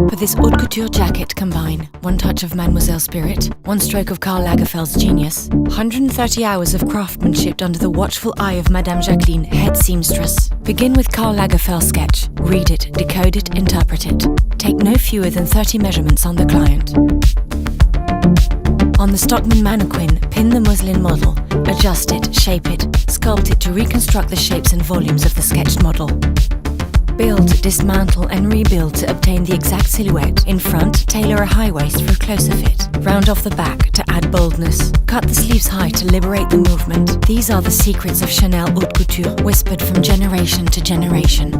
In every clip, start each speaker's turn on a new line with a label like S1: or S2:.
S1: For this haute couture jacket combine one touch of Mademoiselle's spirit, one stroke of Karl Lagerfeld's genius, 130 hours of craftsmanship under the watchful eye of Madame Jacqueline, head seamstress. Begin with Karl Lagerfeld's sketch. Read it, decode it, interpret it. Take no fewer than 30 measurements on the client. On the Stockmann mannequin, pin the muslin model, adjust it, shape it, sculpt it to reconstruct the shapes and volumes of the sketched model. Build, dismantle and rebuild to obtain the exact silhouette. In front, tailor a high waist for a closer fit. Round off the back to add boldness. Cut the sleeves high to liberate the movement. These are the secrets of Chanel haute couture, whispered from generation to generation.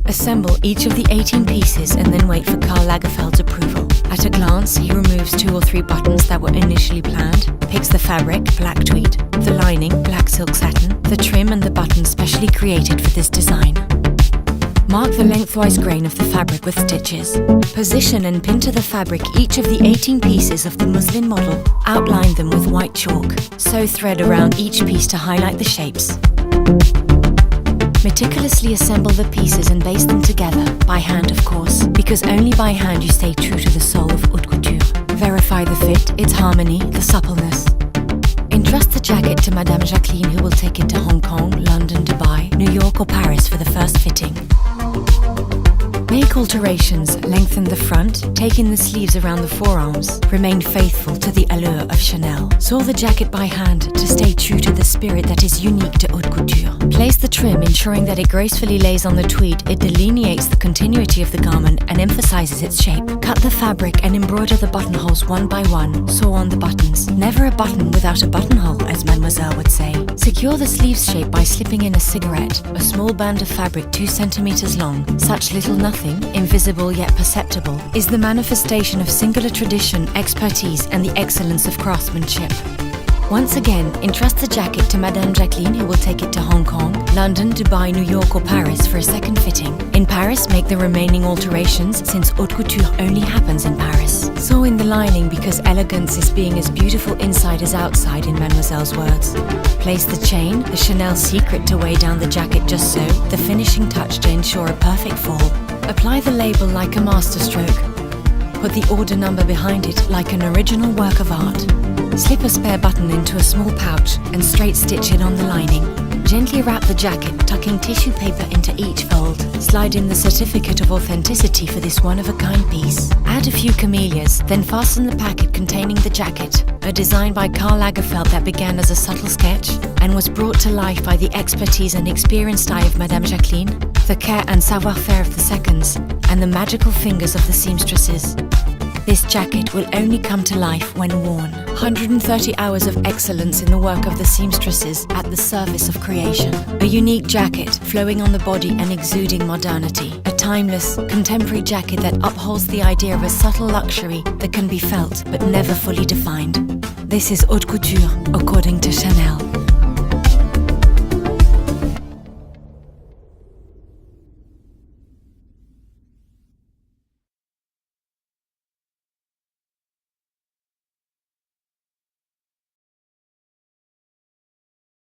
S1: Assemble each of the 18 pieces and then wait for Karl Lagerfeld's approval. At a glance, he removes 2 or 3 buttons that were initially planned, picks the fabric, black tweed, the lining, black silk satin, the trim and the buttons specially created for this design. Mark the lengthwise grain of the fabric with stitches. Position and pin to the fabric each of the 18 pieces of the muslin model. Outline them with white chalk. Sew thread around each piece to highlight the shapes. Meticulously assemble the pieces and baste them together, by hand of course, because only by hand you stay true to the soul of haute couture. Verify the fit, its harmony, the suppleness. Entrust the jacket to Madame Jacqueline, who will take it to Hong Kong, London, Dubai, New York or Paris for the first fitting. Make alterations, lengthen the front, take in the sleeves around the forearms. Remain faithful to the allure of Chanel. Sew the jacket by hand to stay true to the spirit that is unique to haute couture. Place the trim, ensuring that it gracefully lays on the tweed. It delineates the continuity of the garment and emphasizes its shape. Cut the fabric and embroider the buttonholes one by one. Sew on the buttons. Never a button without a buttonhole, as Mademoiselle would say. Secure the sleeves shape by slipping in a cigarette, a small band of fabric 2 centimeters long. Such little nothing, invisible yet perceptible, is the manifestation of singular tradition, expertise and the excellence of craftsmanship. Once again, entrust the jacket to Madame Jacqueline, who will take it to Hong Kong, London, Dubai, New York or Paris for a second fitting. In Paris, make the remaining alterations, since haute couture only happens in Paris. Sew in the lining, because elegance is being as beautiful inside as outside, in Mademoiselle's words. Place the chain, the Chanel secret to weigh down the jacket just so, the finishing touch to ensure a perfect fall. Apply the label like a masterstroke. Put the order number behind it like an original work of art. Slip a spare button into a small pouch and straight stitch it on the lining. Gently wrap the jacket, tucking tissue paper into each fold. Slide in the certificate of authenticity for this one-of-a-kind piece. Add a few camellias, then fasten the packet containing the jacket, a design by Karl Lagerfeld that began as a subtle sketch and was brought to life by the expertise and experienced eye of Madame Jacqueline, the care and savoir-faire of the seconds, and the magical fingers of the seamstresses. This jacket will only come to life when worn. 130 hours of excellence in the work of the seamstresses at the service of creation. A unique jacket flowing on the body and exuding modernity. A timeless, contemporary jacket that upholds the idea of a subtle luxury that can be felt but never fully defined. This is haute couture according to Chanel.